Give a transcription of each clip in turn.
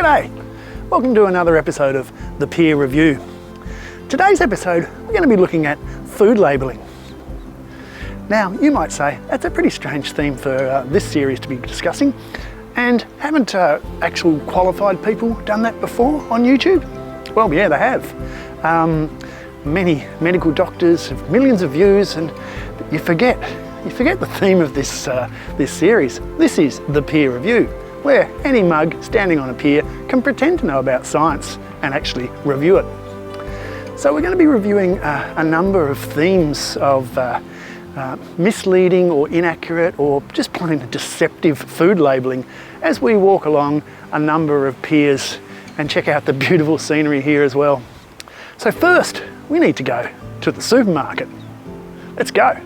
G'day, welcome to another episode of the Pier Review. Today's episode, we're going to be looking at food labelling. Now, you might say, that's a pretty strange theme for this series to be discussing, and haven't actual qualified people done that before on YouTube? Well, yeah, they have. Many medical doctors have millions of views, and you forget the theme of this series. This is the Pier Review, where any mug standing on a pier can pretend to know about science and actually review it. So we're going to be reviewing a number of themes of misleading or inaccurate or just plain deceptive food labelling as we walk along a number of piers and check out the beautiful scenery here as well. So first, we need to go to the supermarket. Let's go.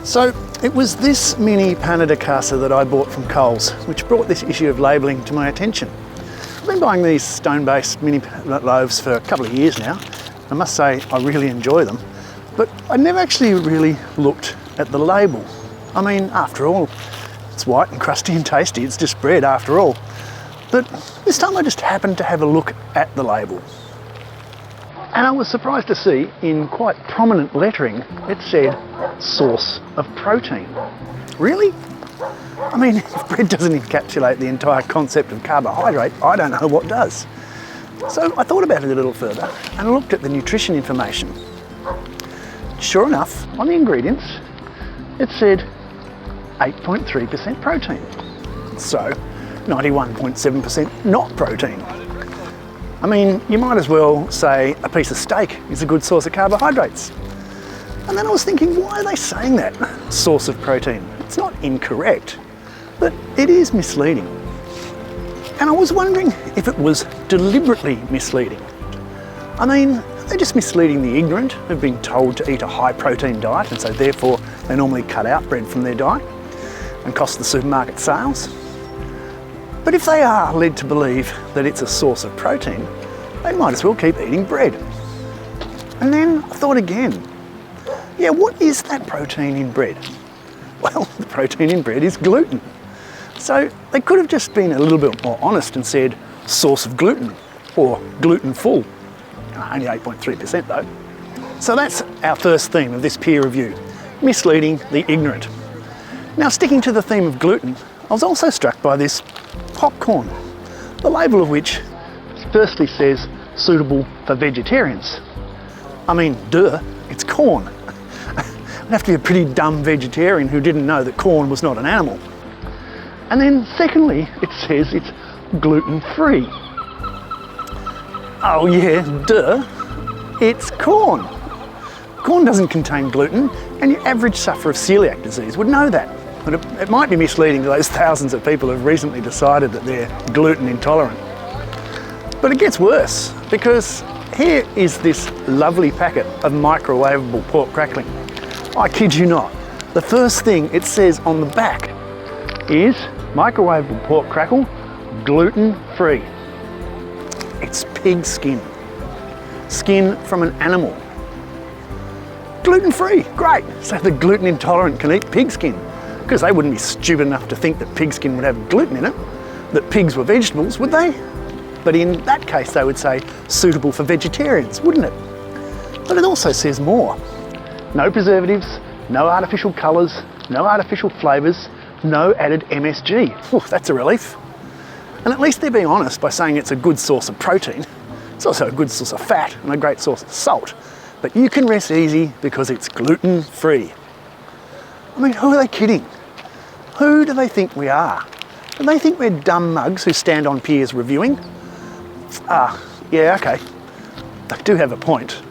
So it was this mini panna di casa that I bought from Coles, which brought this issue of labelling to my attention. I've been buying these stone-based mini loaves for a couple of years now. I must say I really enjoy them, but I never actually really looked at the label. I mean, after all, it's white and crusty and tasty, it's just bread after all. But this time I just happened to have a look at the label. And I was surprised to see, in quite prominent lettering, it said, source of protein. Really? I mean, if bread doesn't encapsulate the entire concept of carbohydrate, I don't know what does. So I thought about it a little further and looked at the nutrition information. Sure enough, on the ingredients, it said 8.3% protein. So 91.7% not protein. I mean, you might as well say a piece of steak is a good source of carbohydrates. And then I was thinking, why are they saying that? Source of protein. It's not incorrect, but it is misleading. And I was wondering if it was deliberately misleading. I mean, are they just misleading the ignorant who've been told to eat a high protein diet and so therefore they normally cut out bread from their diet and cost the supermarket sales? But if they are led to believe that it's a source of protein, they might as well keep eating bread. And then I thought again, yeah, what is that protein in bread? Well, the protein in bread is gluten. So they could have just been a little bit more honest and said source of gluten or gluten full. Only 8.3% though. So that's our first theme of this peer review, misleading the ignorant. Now, sticking to the theme of gluten, I was also struck by this popcorn, the label of which firstly says suitable for vegetarians. I mean, duh, it's corn. I'd have to be a pretty dumb vegetarian who didn't know that corn was not an animal. And then secondly, it says it's gluten-free. Oh yeah, duh, it's corn. Corn doesn't contain gluten, and your average sufferer of celiac disease would know that. But it might be misleading to those thousands of people who've recently decided that they're gluten intolerant. But it gets worse, because here is this lovely packet of microwavable pork crackling. I kid you not, the first thing it says on the back is microwavable pork crackle, gluten-free. It's pig skin. Skin from an animal. Gluten-free, great. So the gluten intolerant can eat pig skin, because they wouldn't be stupid enough to think that pig skin would have gluten in it, that pigs were vegetables, would they? But in that case, they would say suitable for vegetarians, wouldn't it? But it also says more. No preservatives, no artificial colours, no artificial flavours, no added MSG. Whew, that's a relief. And at least they're being honest by saying it's a good source of protein. It's also a good source of fat and a great source of salt. But you can rest easy because it's gluten-free. I mean, who are they kidding? Who do they think we are? Do they think we're dumb mugs who stand on piers reviewing? Yeah, okay. They do have a point.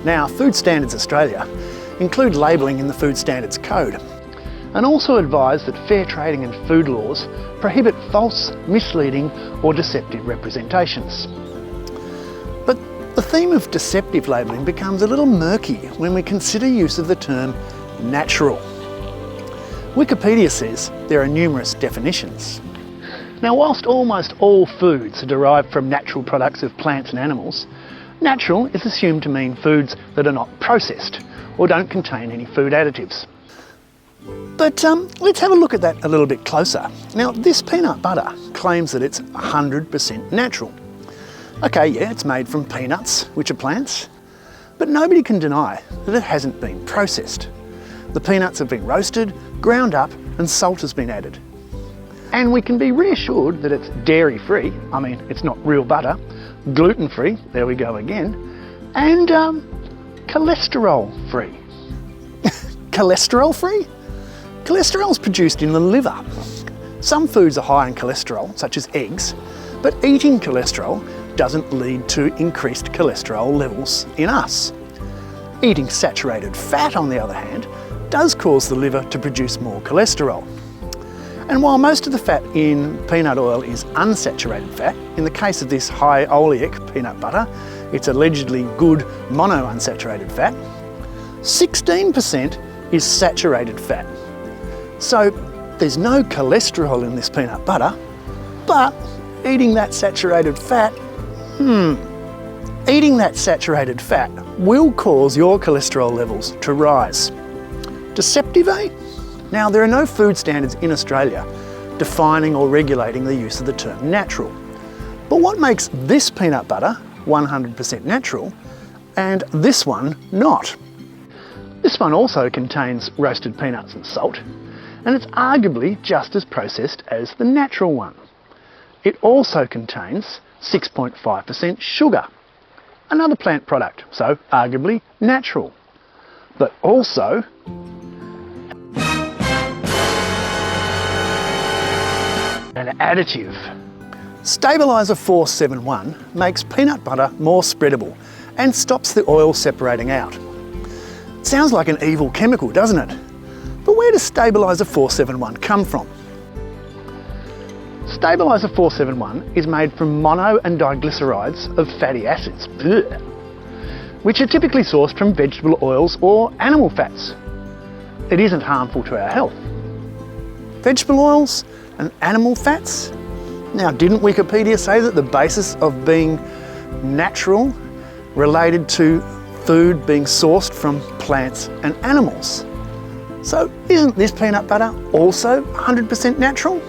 Now, Food Standards Australia include labelling in the Food Standards Code and also advise that fair trading and food laws prohibit false, misleading or deceptive representations. But the theme of deceptive labelling becomes a little murky when we consider use of the term natural. Wikipedia says there are numerous definitions. Now, whilst almost all foods are derived from natural products of plants and animals, natural is assumed to mean foods that are not processed or don't contain any food additives. But let's have a look at that a little bit closer. Now, this peanut butter claims that it's 100% natural. Okay, yeah, it's made from peanuts, which are plants, but nobody can deny that it hasn't been processed. The peanuts have been roasted, ground up, and salt has been added. And we can be reassured that it's dairy-free, I mean, it's not real butter, gluten-free, there we go again, and cholesterol-free. Cholesterol-free? Cholesterol is produced in the liver. Some foods are high in cholesterol, such as eggs, but eating cholesterol doesn't lead to increased cholesterol levels in us. Eating saturated fat, on the other hand, does cause the liver to produce more cholesterol. And while most of the fat in peanut oil is unsaturated fat, in the case of this high oleic peanut butter, it's allegedly good monounsaturated fat, 16% is saturated fat. So there's no cholesterol in this peanut butter, but eating that saturated fat, eating that saturated fat will cause your cholesterol levels to rise. Deceptive, eh? Now, there are no food standards in Australia defining or regulating the use of the term natural. But what makes this peanut butter 100% natural and this one not? This one also contains roasted peanuts and salt, and it's arguably just as processed as the natural one. It also contains 6.5% sugar, another plant product, so arguably natural, but also an additive. Stabiliser 471 makes peanut butter more spreadable and stops the oil separating out. It sounds like an evil chemical, doesn't it? But where does Stabiliser 471 come from? Stabiliser 471 is made from mono and diglycerides of fatty acids, which are typically sourced from vegetable oils or animal fats. It isn't harmful to our health. Vegetable oils and animal fats? Now, didn't Wikipedia say that the basis of being natural related to food being sourced from plants and animals? So isn't this peanut butter also 100% natural?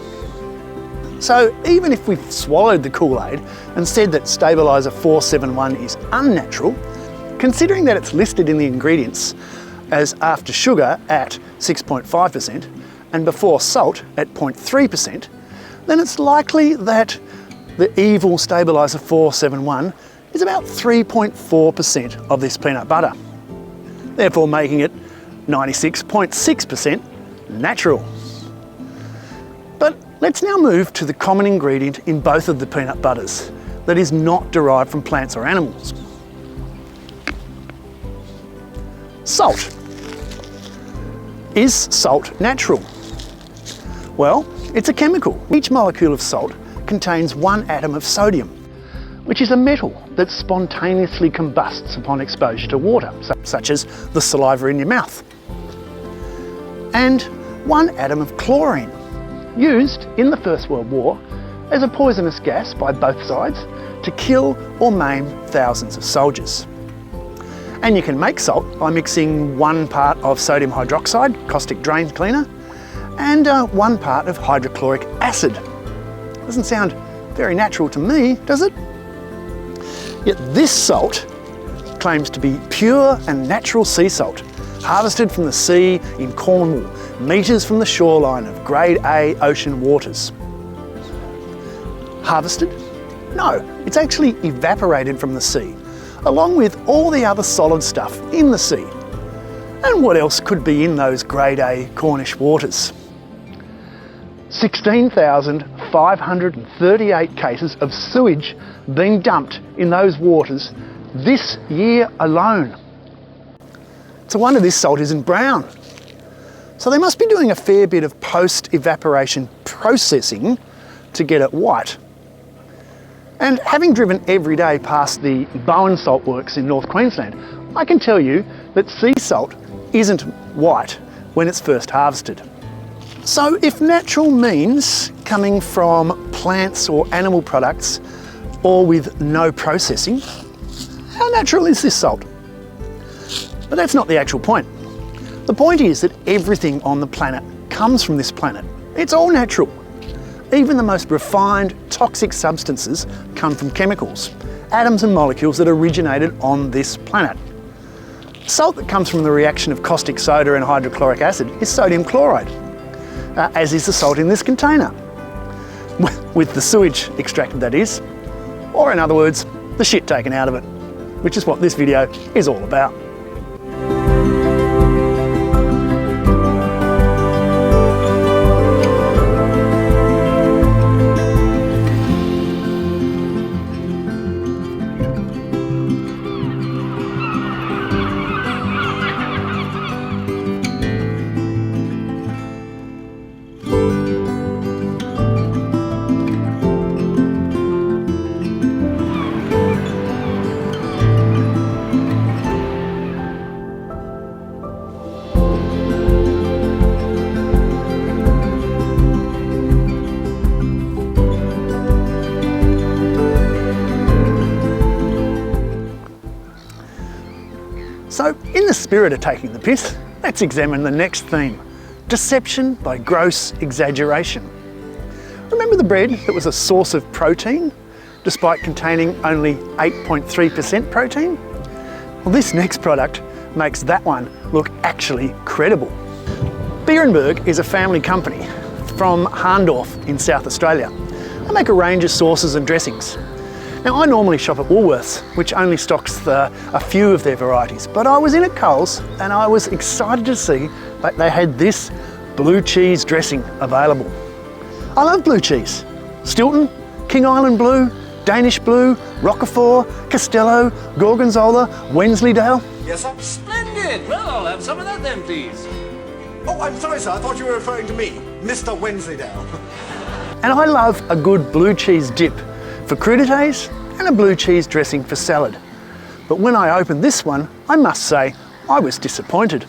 So even if we've swallowed the Kool-Aid and said that Stabiliser 471 is unnatural, considering that it's listed in the ingredients as after sugar at 6.5% and before salt at 0.3%, then it's likely that the evil Stabiliser 471 is about 3.4% of this peanut butter, therefore making it 96.6% natural. But let's now move to the common ingredient in both of the peanut butters that is not derived from plants or animals. Salt. Is salt natural? Well, it's a chemical. Each molecule of salt contains one atom of sodium, which is a metal that spontaneously combusts upon exposure to water, such as the saliva in your mouth. And one atom of chlorine, used in the First World War as a poisonous gas by both sides to kill or maim thousands of soldiers. And you can make salt by mixing 1 part of sodium hydroxide, caustic drain cleaner, and 1 part of hydrochloric acid. Doesn't sound very natural to me, does it? Yet this salt claims to be pure and natural sea salt, harvested from the sea in Cornwall, metres from the shoreline of Grade A ocean waters. Harvested? No, it's actually evaporated from the sea, along with all the other solid stuff in the sea. And what else could be in those Grade A Cornish waters? 16,538 cases of sewage being dumped in those waters this year alone. It's a wonder this salt isn't brown. So they must be doing a fair bit of post-evaporation processing to get it white. And having driven every day past the Bowen Salt Works in North Queensland, I can tell you that sea salt isn't white when it's first harvested. So if natural means coming from plants or animal products, or with no processing, how natural is this salt? But that's not the actual point. The point is that everything on the planet comes from this planet. It's all natural. Even the most refined toxic substances come from chemicals, atoms and molecules that originated on this planet. Salt that comes from the reaction of caustic soda and hydrochloric acid is sodium chloride, as is the salt in this container, with the sewage extracted, that is, or in other words, the shit taken out of it, which is what this video is all about. So, in the spirit of taking the piss, let's examine the next theme: deception by gross exaggeration. Remember the bread that was a source of protein, despite containing only 8.3% protein? Well, this next product makes that one look actually credible. Pier is a family company from Harndorf in South Australia. They make a range of sauces and dressings. Now, I normally shop at Woolworths, which only stocks a few of their varieties, but I was in at Coles and I was excited to see that they had this blue cheese dressing available. I love blue cheese. Stilton, King Island blue, Danish blue, Roquefort, Castello, Gorgonzola, Wensleydale. Yes, sir? Splendid! Well, I'll have some of that then, please. Oh, I'm sorry, sir. I thought you were referring to me, Mr. Wensleydale. And I love a good blue cheese dip for crudités and a blue cheese dressing for salad. But when I opened this one, I must say I was disappointed.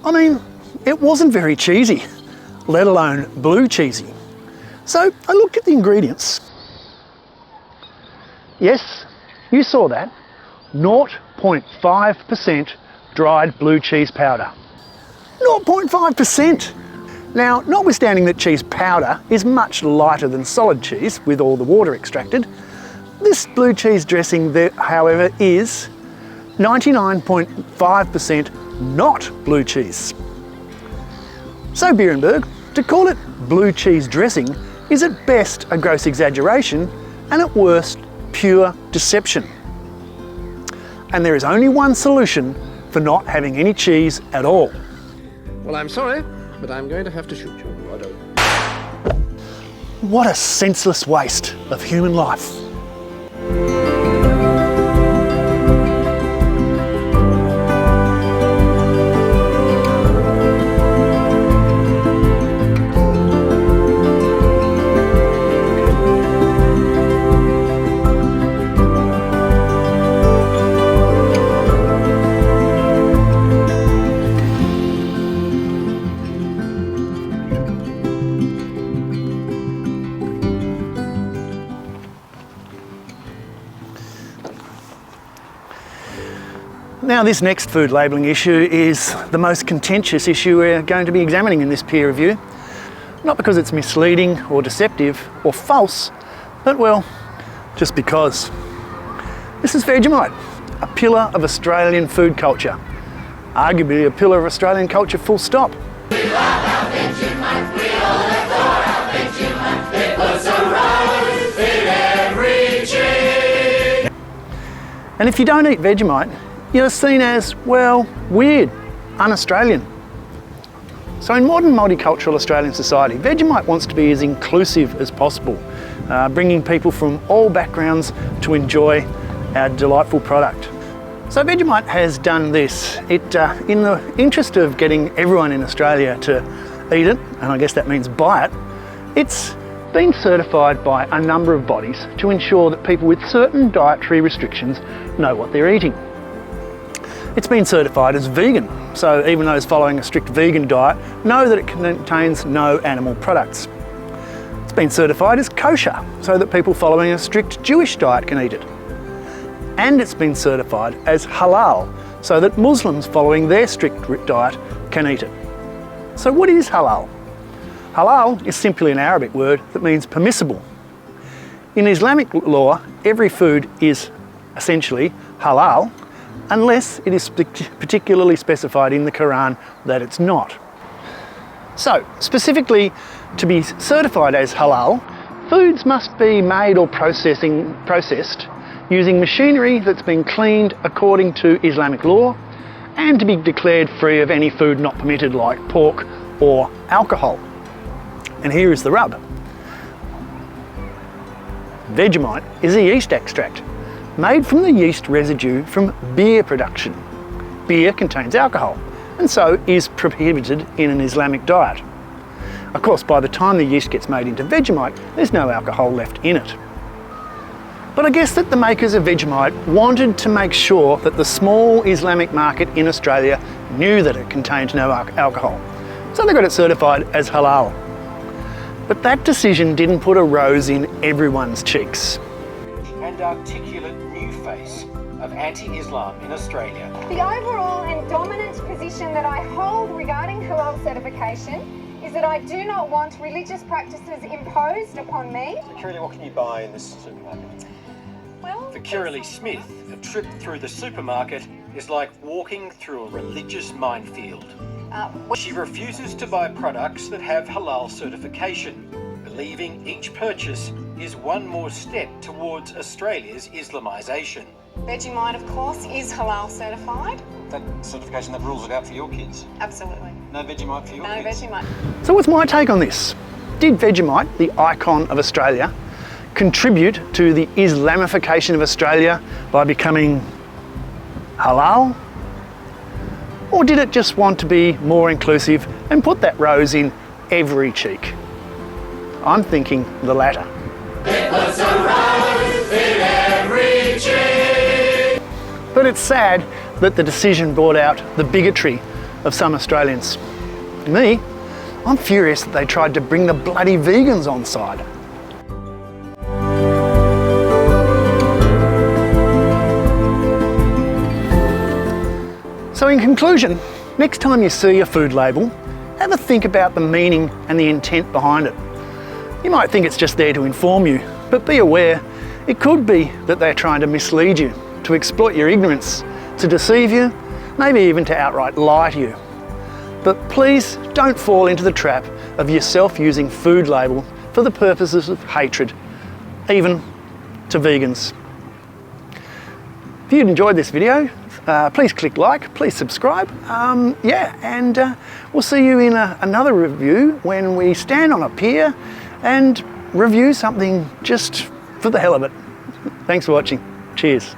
I mean, it wasn't very cheesy, let alone blue cheesy. So I looked at the ingredients. Yes, you saw that. 0.5% dried blue cheese powder. 0.5%! Now, notwithstanding that cheese powder is much lighter than solid cheese with all the water extracted, this blue cheese dressing, however, is 99.5% not blue cheese. So Beerenberg, to call it blue cheese dressing is at best a gross exaggeration and at worst pure deception. And there is only one solution for not having any cheese at all. Well, I'm sorry, but I'm going to have to shoot you. I don't. What a senseless waste of human life. Now, this next food labelling issue is the most contentious issue we're going to be examining in this peer review. Not because it's misleading or deceptive or false, but well, just because. This is Vegemite, a pillar of Australian food culture. Arguably a pillar of Australian culture full stop. We love our Vegemite, we all adore our Vegemite. It puts a rose in every cheek. And if you don't eat Vegemite, you're seen as, well, weird, un-Australian. So in modern multicultural Australian society, Vegemite wants to be as inclusive as possible, bringing people from all backgrounds to enjoy our delightful product. So Vegemite has done this. It, in the interest of getting everyone in Australia to eat it, and I guess that means buy it, it's been certified by a number of bodies to ensure that people with certain dietary restrictions know what they're eating. It's been certified as vegan, so even those following a strict vegan diet know that it contains no animal products. It's been certified as kosher, so that people following a strict Jewish diet can eat it. And it's been certified as halal, so that Muslims following their strict diet can eat it. So what is halal? Halal is simply an Arabic word that means permissible. In Islamic law, every food is essentially halal, unless it is particularly specified in the Quran that it's not. So, specifically to be certified as halal, foods must be made or processed using machinery that's been cleaned according to Islamic law, and to be declared free of any food not permitted like pork or alcohol. And here is the rub. Vegemite is a yeast extract made from the yeast residue from beer production. Beer contains alcohol and so is prohibited in an Islamic diet. Of course, by the time the yeast gets made into Vegemite, there's no alcohol left in it. But I guess that the makers of Vegemite wanted to make sure that the small Islamic market in Australia knew that it contained no alcohol. So they got it certified as halal. But that decision didn't put a rose in everyone's cheeks. And articulate new face of anti-Islam in Australia. The overall and dominant position that I hold regarding halal certification is that I do not want religious practices imposed upon me. So, Kirrilly, what can you buy in this supermarket? Well, For Kirrilly Smith, a trip through the supermarket is like walking through a religious minefield. She refuses to buy products that have halal certification, believing each purchase is one more step towards Australia's Islamisation. Vegemite, of course, is halal certified. That certification that rules it out for your kids. Absolutely. No Vegemite for your No kids. Vegemite. So what's my take on this? Did Vegemite, the icon of Australia, contribute to the Islamification of Australia by becoming halal? Or did it just want to be more inclusive and put that rose in every cheek? I'm thinking the latter. It puts a rose in every cheek. But it's sad that the decision brought out the bigotry of some Australians. Me, I'm furious that they tried to bring the bloody vegans on side. So in conclusion, next time you see a food label, have a think about the meaning and the intent behind it. You might think it's just there to inform you, but be aware, it could be that they're trying to mislead you, to exploit your ignorance, to deceive you, maybe even to outright lie to you. But please don't fall into the trap of yourself using food labels for the purposes of hatred, even to vegans. If you enjoyed this video, please click like, please subscribe. And we'll see you in another review when we stand on a pier and review something just for the hell of it. Thanks for watching. Cheers.